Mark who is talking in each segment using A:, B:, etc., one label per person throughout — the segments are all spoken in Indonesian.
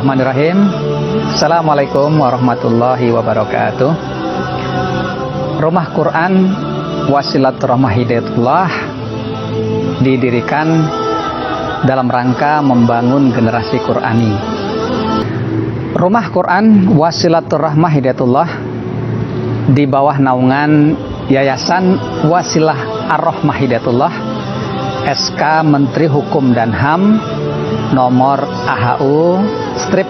A: Bismillahirrahmanirrahim. Assalamualaikum warahmatullahi wabarakatuh. Rumah Quran Wasilaturrahmah Hidayatullah didirikan dalam rangka membangun generasi Qurani. Rumah Quran Wasilaturrahmah Hidayatullah di bawah naungan Yayasan Wasilah Ar-Rahmah Hidayatullah, SK Menteri Hukum dan HAM nomor AHU strip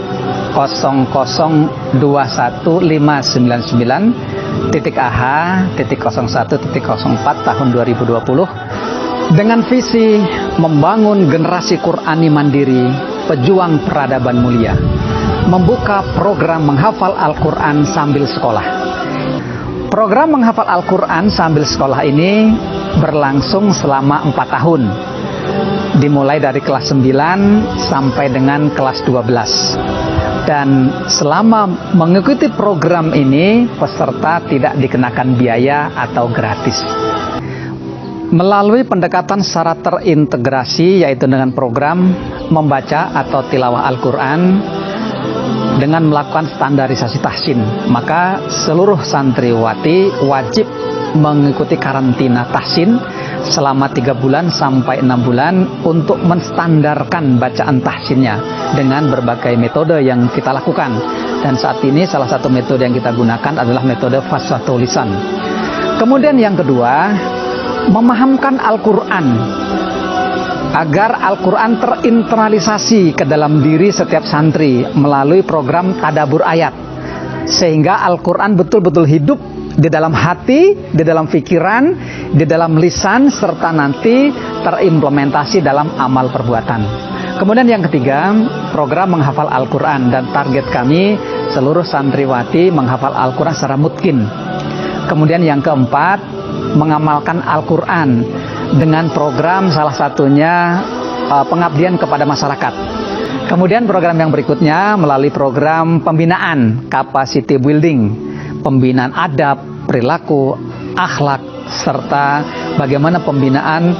A: 0021599.AH.01.04 tahun 2020 dengan visi membangun generasi Qurani mandiri, pejuang peradaban mulia, membuka program menghafal Al-Quran sambil sekolah. Program menghafal Al-Quran sambil sekolah ini berlangsung selama 4 tahun, dimulai dari kelas 9 sampai dengan kelas 12. Dan selama mengikuti program ini, peserta tidak dikenakan biaya atau gratis. Melalui pendekatan secara terintegrasi, yaitu dengan program membaca atau tilawah Al-Quran dengan melakukan standarisasi tahsin, maka seluruh santriwati wajib mengikuti karantina tahsin selama 3 bulan sampai 6 bulan untuk menstandarkan bacaan tahsinnya dengan berbagai metode yang kita lakukan. Dan saat ini salah satu metode yang kita gunakan adalah metode fassatul lisan. Kemudian yang kedua, memahamkan Al-Quran agar Al-Quran terinternalisasi ke dalam diri setiap santri melalui program tadabbur ayat, sehingga Al-Quran betul-betul hidup di dalam hati, di dalam pikiran, di dalam lisan, serta nanti terimplementasi dalam amal perbuatan. Kemudian yang ketiga, program menghafal Al-Quran, dan target kami seluruh santriwati menghafal Al-Quran secara mutkin. Kemudian yang keempat, mengamalkan Al-Quran dengan program salah satunya pengabdian kepada masyarakat. Kemudian program yang berikutnya melalui program pembinaan capacity building, pembinaan adab, perilaku, akhlak, serta bagaimana pembinaan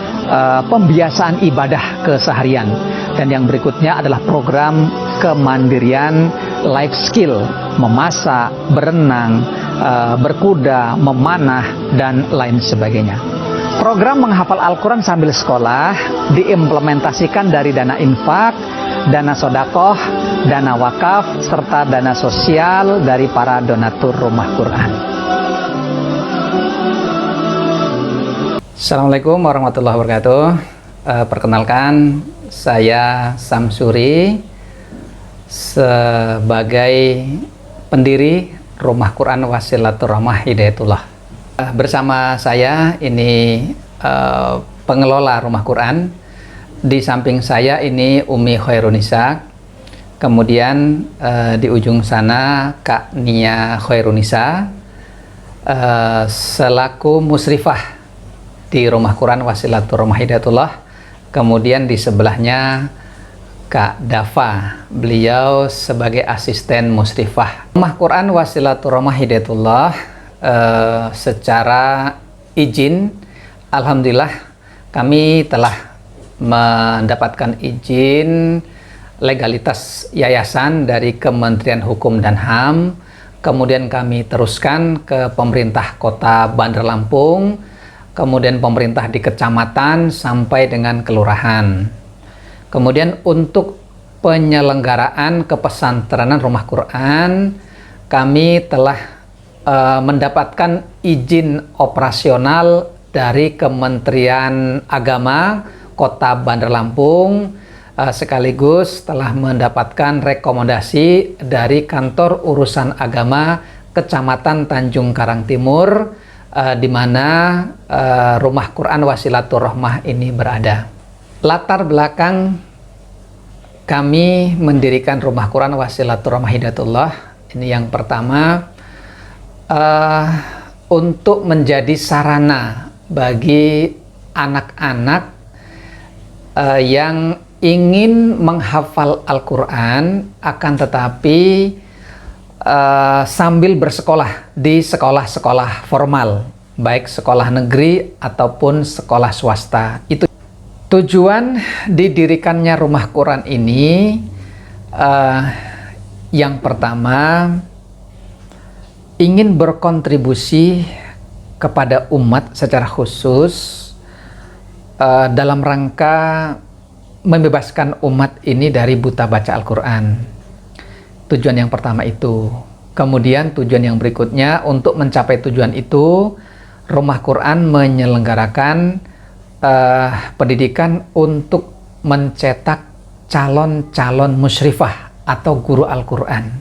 A: pembiasaan ibadah keseharian. Dan yang berikutnya adalah program kemandirian life skill, memasak, berenang, berkuda, memanah, dan lain sebagainya. Program menghafal Al-Quran sambil sekolah diimplementasikan dari dana infak, dana sodakoh, dana wakaf, serta dana sosial dari para donatur rumah Quran. Assalamualaikum warahmatullahi wabarakatuh. Perkenalkan, saya Samsuri sebagai pendiri Rumah Quran Wasilaturrahmah Hidayatullah. Bersama saya ini pengelola Rumah Quran. Di samping saya ini Umi Khairunisa, kemudian di ujung sana Kak Nia Khairunisa selaku musrifah di Rumah Quran Wasilaturrahmah Hidayatullah. Kemudian di sebelahnya Kak Dafa, beliau sebagai asisten musrifah. Rumah Quran Wasilaturrahmah Hidayatullah secara izin, alhamdulillah kami telah mendapatkan izin legalitas yayasan dari Kementerian Hukum dan HAM. Kemudian kami teruskan ke pemerintah Kota Bandar Lampung, kemudian pemerintah di kecamatan sampai dengan kelurahan. Kemudian untuk penyelenggaraan kepesantrenan Rumah Quran, kami telah mendapatkan izin operasional dari Kementerian Agama Kota Bandar Lampung, sekaligus telah mendapatkan rekomendasi dari Kantor Urusan Agama Kecamatan Tanjung Karang Timur, di mana Rumah Quran Wasilaturrahmah ini berada. Latar belakang kami mendirikan Rumah Quran Wasilaturrahmah Hidayatullah ini, yang pertama, untuk menjadi sarana bagi anak-anak yang ingin menghafal Al-Quran, akan tetapi sambil bersekolah di sekolah-sekolah formal, baik sekolah negeri ataupun sekolah swasta. Itu tujuan didirikannya Rumah Quran ini, Yang pertama, ingin berkontribusi kepada umat secara khusus dalam rangka membebaskan umat ini dari buta baca Al-Quran. Tujuan yang pertama itu. Kemudian tujuan yang berikutnya, untuk mencapai tujuan itu, Rumah Quran menyelenggarakan pendidikan untuk mencetak calon-calon musyrifah atau guru Al-Quran.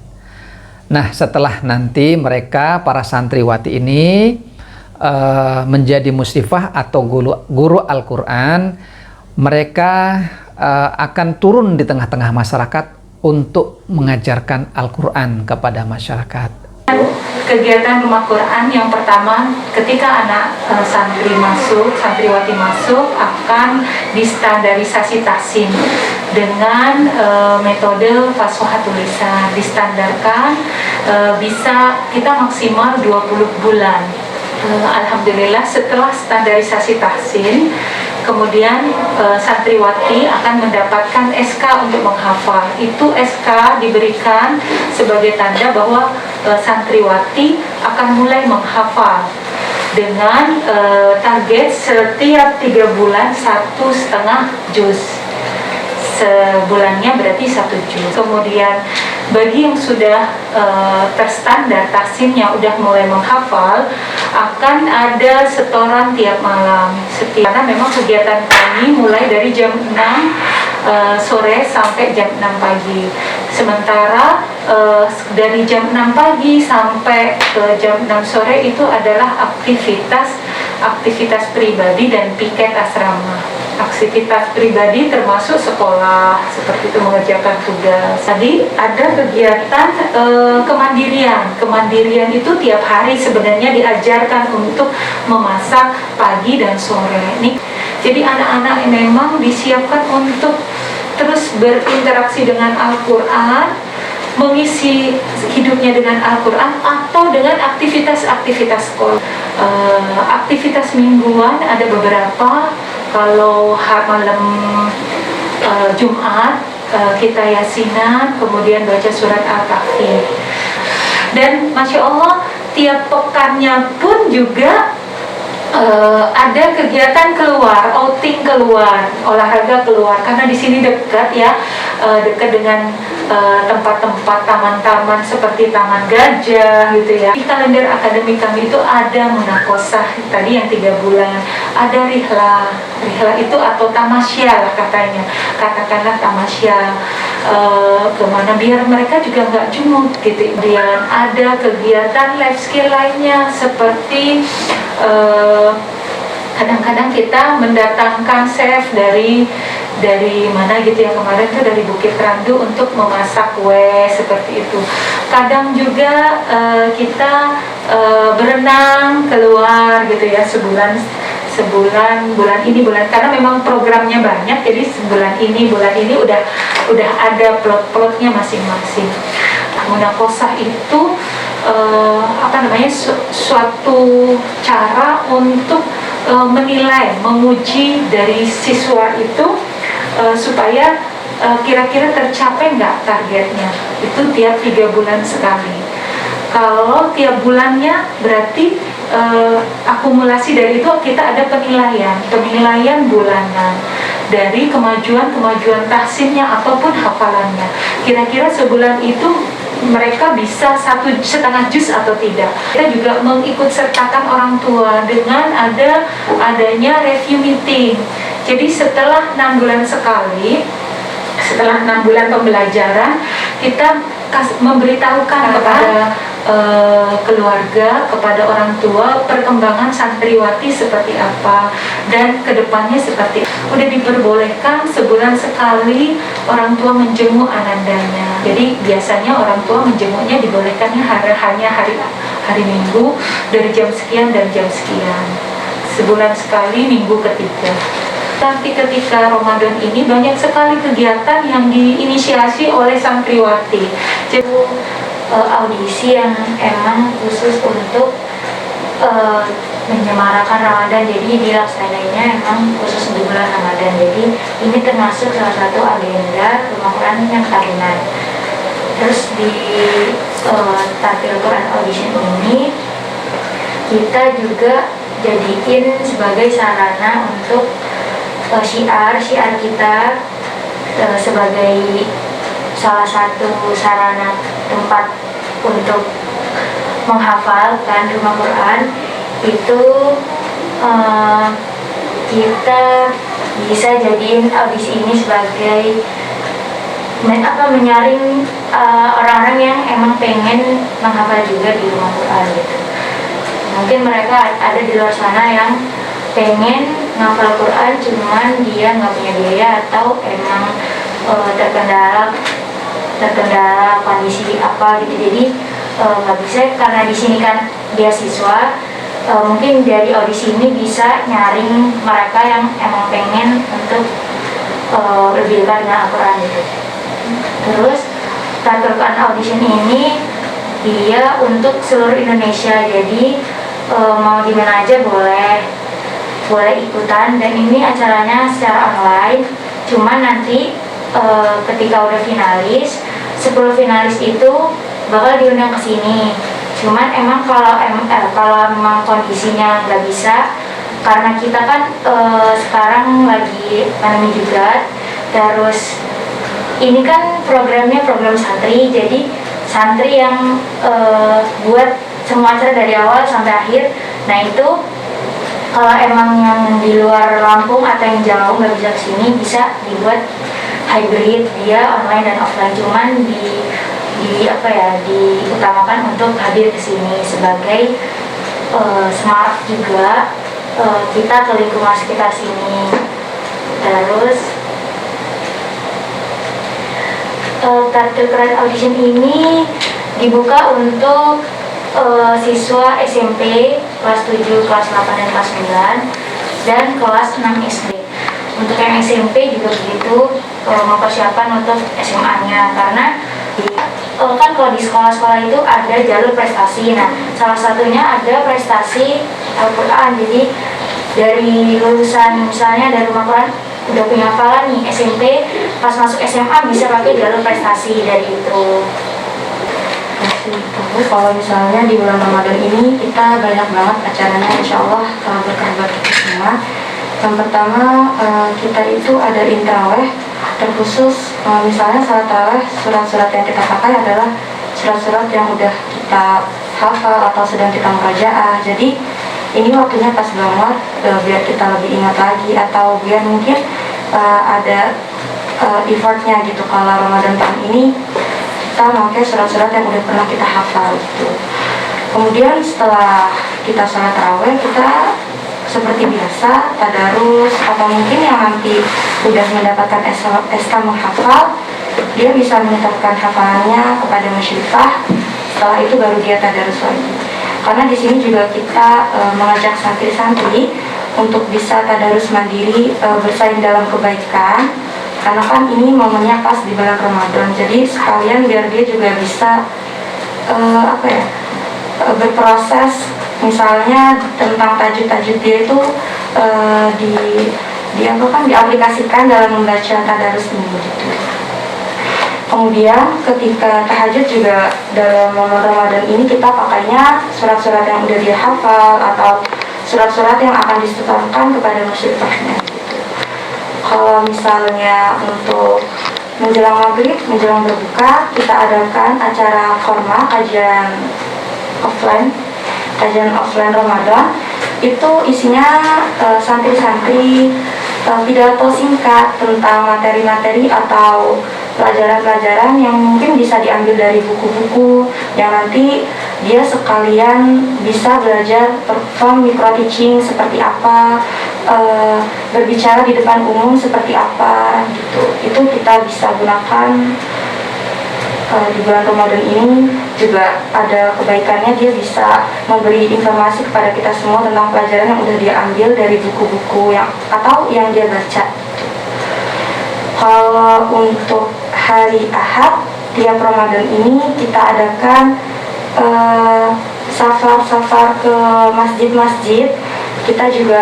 A: Nah, setelah nanti mereka, para santriwati ini, menjadi musyrifah atau guru Al-Quran, mereka akan turun di tengah-tengah masyarakat untuk mengajarkan Al-Quran kepada masyarakat.
B: Kegiatan Rumah Quran yang pertama, ketika anak santriwati masuk, akan distandarisasi tahsin dengan metode fashohatul lisan. Distandarkan, bisa kita maksimal 20 bulan. Alhamdulillah, setelah standarisasi tahsin, kemudian santriwati akan mendapatkan SK untuk menghafal. Itu SK diberikan sebagai tanda bahwa santriwati akan mulai menghafal dengan target setiap 3 bulan 1,5 juz. Sebulannya berarti 1 juz. Kemudian bagi yang sudah terstandar tahsinnya, udah mulai menghafal, akan ada setoran tiap malam. Karena memang kegiatan kami mulai dari jam 6 sore sampai jam 6 pagi. Sementara dari jam 6 pagi sampai ke jam 6 sore itu adalah aktivitas pribadi dan piket asrama. Aktivitas pribadi termasuk sekolah, seperti itu, mengerjakan tugas. Tadi ada kegiatan kemandirian. Kemandirian itu tiap hari sebenarnya diajarkan untuk memasak pagi dan sore. Nih, jadi anak-anak memang disiapkan untuk terus berinteraksi dengan Al-Quran, mengisi hidupnya dengan Al-Quran atau dengan aktivitas-aktivitas sekolah. Aktivitas mingguan ada beberapa. Kalau malam Jumat kita yasinan, kemudian baca surat Al-Kahfi. Dan Masya Allah, tiap pekannya pun juga ada kegiatan keluar, outing keluar, olahraga keluar. Karena di sini dekat ya, dekat dengan tempat-tempat taman-taman seperti Taman Gajah gitu ya. Di kalender akademik kami itu ada munakosah tadi yang 3 bulan, ada rihlah itu atau tamasya lah katanya, katakanlah tamasya kemana biar mereka juga nggak jumut gitu. Kemudian ada kegiatan life skill lainnya seperti kadang-kadang kita mendatangkan chef dari mana gitu ya, kemarin tuh dari Bukit Randu untuk memasak kue seperti itu. Kadang juga kita berenang keluar gitu ya, bulan ini karena memang programnya banyak, jadi bulan ini udah ada plot-plotnya masing-masing. Munakosah itu suatu cara untuk menilai, menguji dari siswa itu supaya kira-kira tercapai nggak targetnya. Itu tiap 3 bulan sekali. Kalau tiap bulannya berarti akumulasi dari itu kita ada penilaian bulanan dari kemajuan tahsinnya ataupun hafalannya. Kira-kira sebulan itu mereka bisa 1,5 juz atau tidak. Kita juga mengikut sertakan orang tua dengan adanya review meeting. Jadi setelah 6 bulan sekali, setelah 6 bulan pembelajaran, kita memberitahukan kepada keluarga, kepada orang tua, perkembangan santriwati seperti apa dan kedepannya seperti apa. Udah diperbolehkan sebulan sekali orang tua menjenguk anandanya. Jadi biasanya orang tua menjenguknya dibolehkannya hanya hari Minggu dari jam sekian dan jam sekian. Sebulan sekali minggu ketiga. Tapi ketika Ramadan ini banyak sekali kegiatan yang diinisiasi oleh santriwati. Jadi audisi yang emang khusus untuk menyemarakan Ramadan, jadi dilaksanainnya emang khusus di bulan Ramadan. Jadi ini termasuk salah satu agenda Rumah Quran yang tahunan.
C: Terus di tampil Quran audition ini kita juga jadiin sebagai sarana untuk syiar kita sebagai salah satu sarana tempat untuk menghafalkan rumah Quran itu kita bisa jadiin audisi ini sebagai menyaring orang-orang yang emang pengen menghafal juga di rumah Quran gitu. Mungkin mereka ada di luar sana yang pengen menghafal Quran cuman dia nggak punya biaya atau emang terkendala kondisi apa gitu, jadi nggak bisa karena di sini kan beasiswa. Mungkin dari audisi ini bisa nyaring mereka yang emang pengen untuk lebih dekat dengan Al-Quran gitu. Terus Quran audition ini dia untuk seluruh Indonesia, jadi mau di mana aja boleh ikutan, dan ini acaranya secara online. Cuman nanti ketika udah finalis, 10 finalis itu bakal diundang ke sini. Cuman emang kalau memang kondisinya nggak bisa, karena kita kan sekarang lagi pandemi juga, terus ini kan programnya program santri, jadi santri yang buat semua acara dari awal sampai akhir. Nah itu kalau emang yang di luar Lampung atau yang jauh nggak bisa kesini, bisa dibuat hybrid, dia online dan offline. Cuman diutamakan untuk hadir ke sini sebagai semangat juga kita ke lingkungan sekitar sini. Terus Tartil Quran audition ini dibuka untuk siswa SMP kelas 7, kelas 8, dan kelas 9 dan kelas 6 SD. Untuk yang SMP juga begitu, mempersiapkan untuk SMA-nya, karena kan kalau di sekolah-sekolah itu ada jalur prestasi. Nah, salah satunya ada prestasi Al-Quran. Jadi dari lulusan misalnya dari rumah Quran udah punya hafalan nih SMP, pas masuk SMA bisa pakai jalur prestasi dari itu.
D: Kalau misalnya di bulan Ramadan ini kita banyak banget acaranya, insya Allah berkah buat kita semua. Yang pertama kita itu ada intraweh, terkhusus misalnya salat taraweh, surat-surat yang kita pakai adalah surat-surat yang udah kita hafal atau sedang kita murajaah. Jadi ini waktunya pas banget biar kita lebih ingat lagi, atau biar mungkin ada effortnya gitu. Kalau Ramadan tahun ini kita memakai surat-surat yang udah pernah kita hafal gitu. Kemudian setelah kita sholat taraweh, kita seperti biasa tadarus, atau mungkin yang nanti udah mendapatkan SK menghafal, dia bisa menetapkan hafalannya kepada musyrifah. Setelah itu baru dia tadarus lagi. Karena di sini juga kita mengajak santri-santri untuk bisa tadarus mandiri, bersaing dalam kebaikan. Karena kan ini momennya pas di bulan Ramadan, jadi sekalian biar dia juga bisa berproses, misalnya tentang tajud-tajud dia itu diaplikasikan dalam membaca tadarus ini gitu. Kemudian ketika tahajud juga dalam momen Ramadan ini kita pakainya surat-surat yang udah dia hafal atau surat-surat yang akan disetorkan kepada musyrifahnya. Kalau misalnya untuk menjelang maghrib, menjelang berbuka, kita adakan acara formal, kajian offline Ramadan. Itu isinya santri-santri pidato singkat tentang materi-materi atau pelajaran-pelajaran yang mungkin bisa diambil dari buku-buku, yang nanti dia sekalian bisa belajar perform micro teaching seperti apa, berbicara di depan umum seperti apa gitu. Itu kita bisa gunakan di bulan Ramadan ini. Juga ada kebaikannya, dia bisa memberi informasi kepada kita semua tentang pelajaran yang udah dia ambil dari buku-buku atau yang dia baca. Kalau untuk hari Ahad tiap Ramadan ini kita adakan safar ke masjid-masjid. Kita juga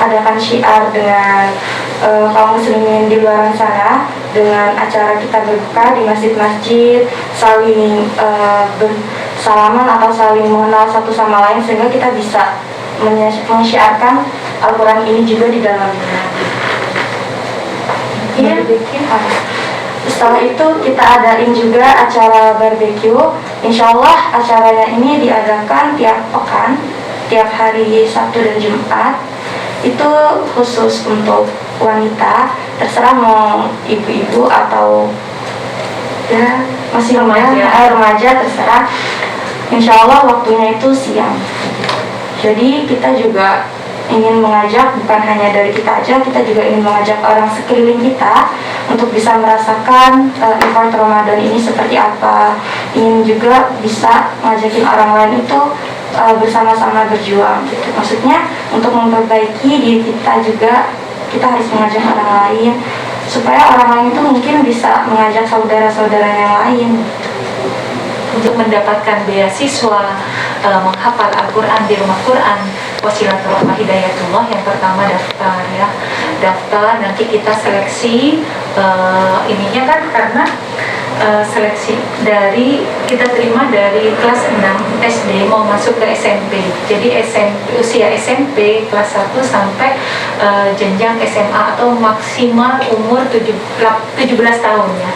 D: adakan syiar dengan kaum muslimin di luar sana dengan acara kita berbuka di masjid-masjid, saling bersalaman atau saling mengenal satu sama lain sehingga kita bisa menyiarkan Al-Quran ini juga di dalamnya. Setelah itu kita adain juga acara barbecue. Insya Allah acaranya ini diadakan tiap pekan, tiap hari Sabtu dan Jumat. Itu khusus untuk wanita, terserah mau ibu-ibu atau ya masih remaja terserah. Insya Allah waktunya itu siang. Jadi kita juga ingin mengajak, bukan hanya dari kita aja, kita juga ingin mengajak orang sekeliling kita untuk bisa merasakan effort Ramadan ini seperti apa. Ingin juga bisa ngajakin orang lain itu bersama-sama berjuang gitu. Maksudnya untuk memperbaiki diri kita juga, kita harus mengajak orang lain supaya orang lain itu mungkin bisa mengajak saudara-saudara yang lain.
B: Untuk mendapatkan beasiswa menghafal Al-Quran di Rumah Quran Wasilatul Rahmah Hidayatullah, yang pertama daftar ya, daftar, nanti kita seleksi ininya kan, karena seleksi dari kita terima dari kelas 6 SD mau masuk ke SMP. Jadi usia SMP kelas 1 sampai jenjang SMA atau maksimal umur 17 tahun ya.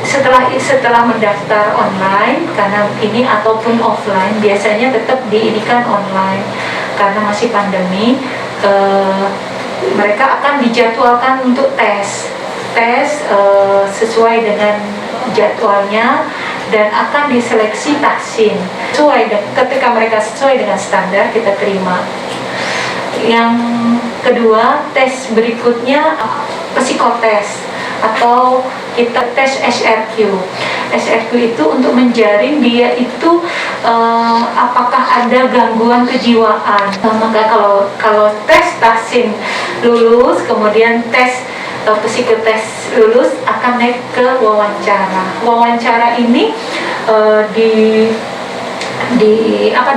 B: Setelah mendaftar online, karena ini ataupun offline, biasanya tetap diinikan online karena masih pandemi. Mereka akan dijadwalkan untuk tes sesuai dengan jadwalnya dan akan diseleksi tahsin ketika mereka sesuai dengan standar, kita terima. Yang kedua, tes berikutnya psikotes atau kita tes SRQ. SRQ itu untuk menjaring dia itu apakah ada gangguan kejiwaan. Maka kalau tes tahsin lulus, kemudian tes psikotes lulus, akan naik ke wawancara. Wawancara ini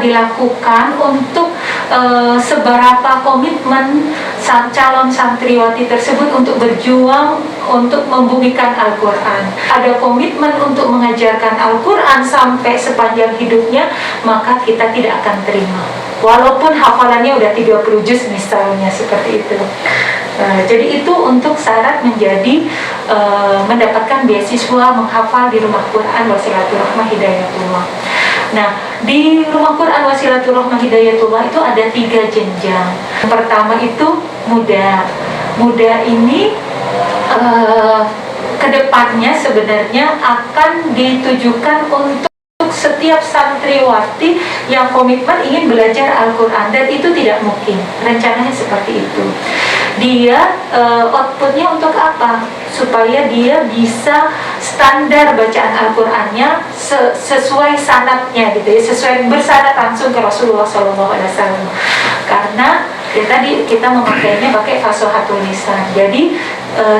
B: dilakukan untuk seberapa komitmen calon santriwati tersebut untuk berjuang untuk membumikan Al-Quran. Ada komitmen untuk mengajarkan Al-Quran sampai sepanjang hidupnya, maka kita tidak akan terima walaupun hafalannya udah 30 juz misalnya, seperti itu. Jadi itu untuk syarat menjadi mendapatkan beasiswa menghafal di Rumah Quran Wasilatul Rahmah Hidayatullah. Nah, di Rumah Quran Wasilatul Rahmah Hidayatullah itu ada 3 jenjang. Yang pertama itu muda. Muda ini kedepannya sebenarnya akan ditujukan untuk setiap santriwati yang komitmen ingin belajar Al-Quran, dan itu tidak mungkin. Rencananya seperti itu. Dia outputnya untuk apa? Supaya dia bisa standar bacaan Al-Qurannya sesuai sanadnya gitu ya, sesuai bersanad langsung ke Rasulullah SAW. Karena ya tadi kita memakainya pakai fasohatul lisan. Jadi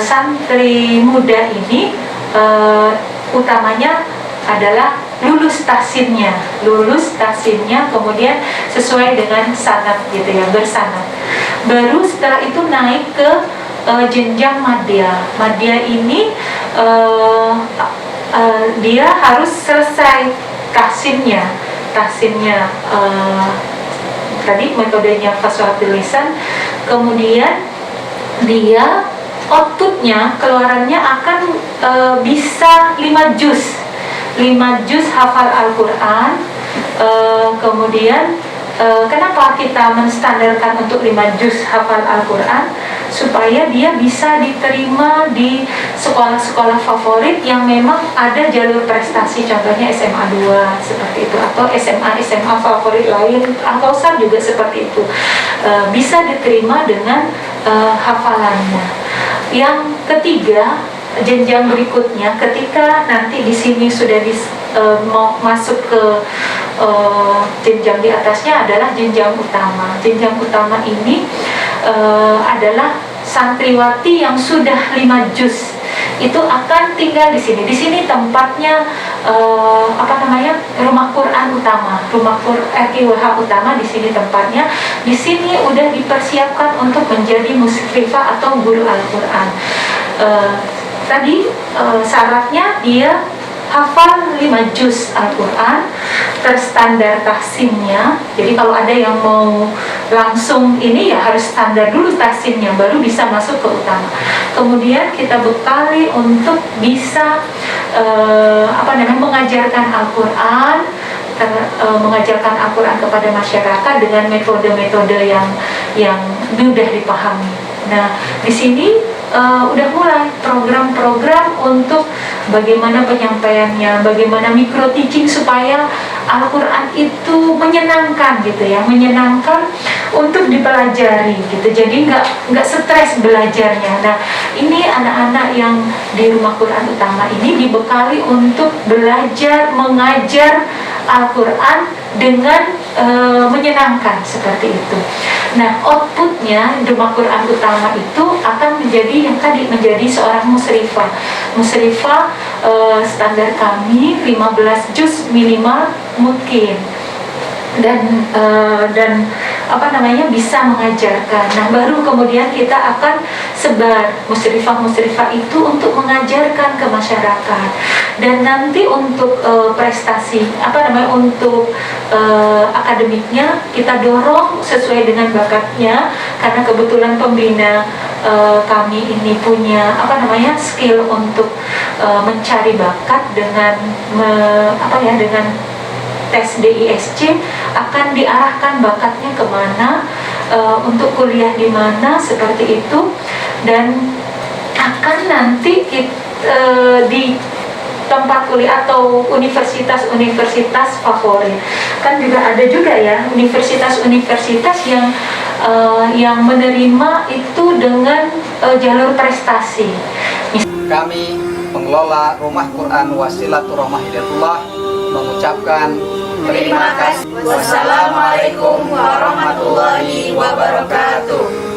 B: santri muda ini utamanya adalah lulus tahsinnya, kemudian sesuai dengan sanad gitu ya, bersanad. Baru setelah itu naik ke jenjang madya. Madya ini dia harus selesai tahsinnya tadi metodenya fasohatul lisan, kemudian dia outputnya, keluarannya akan bisa 5 juz hafal Al-Quran. Kemudian kenapa kita menstandarkan untuk 5 juz hafal Al-Quran? Supaya dia bisa diterima di sekolah-sekolah favorit yang memang ada jalur prestasi, contohnya SMA 2 seperti itu, atau SMA favorit lain, Al-Kausar juga seperti itu, bisa diterima dengan hafalannya. Yang ketiga, jenjang berikutnya, ketika nanti di sini sudah mau masuk ke jenjang di atasnya adalah jenjang utama. Jenjang utama ini adalah santriwati yang sudah 5 juz itu akan tinggal di sini. Di sini tempatnya namanya rumah Quran utama, RQH utama di sini tempatnya. Di sini udah dipersiapkan untuk menjadi musyrifah atau guru Al-Quran. Tadi syaratnya dia hafal 5 juz Al-Quran, terstandar tahsinnya. Jadi kalau ada yang mau langsung ini ya harus standar dulu tahsinnya, baru bisa masuk ke utama. Kemudian kita bekali untuk bisa mengajarkan Al-Quran, mengajarkan Al-Quran kepada masyarakat dengan metode-metode yang mudah dipahami. Nah, di sini udah mulai program-program untuk bagaimana penyampaiannya, bagaimana micro teaching supaya Al-Quran itu menyenangkan gitu ya, menyenangkan untuk dipelajari gitu. Jadi nggak stres belajarnya. Nah, ini anak-anak yang di rumah Quran utama ini dibekali untuk belajar mengajar Al-Quran dengan menyenangkan seperti itu. Nah, outputnya rumah Quran utama itu akan menjadi yang tadi, menjadi seorang musyrifah. Musyrifah standar kami 15 juz minimal mungkin, dan bisa mengajarkan. Nah, baru kemudian kita akan sebar musyrifah itu untuk mengajarkan ke masyarakat. Dan nanti untuk prestasi untuk akademiknya kita dorong sesuai dengan bakatnya, karena kebetulan pembina kami ini punya skill untuk mencari bakat dengan dengan tes DISC, akan diarahkan bakatnya kemana, untuk kuliah di mana, seperti itu. Dan akan nanti di tempat kuliah atau universitas-universitas favorit. Kan juga ada juga ya universitas-universitas yang menerima itu dengan jalur prestasi.
A: Kami pengelola Rumah Quran Wasilatur Rahmah Hidayatullah mengucapkan terima kasih.
E: Wassalamualaikum warahmatullahi wabarakatuh.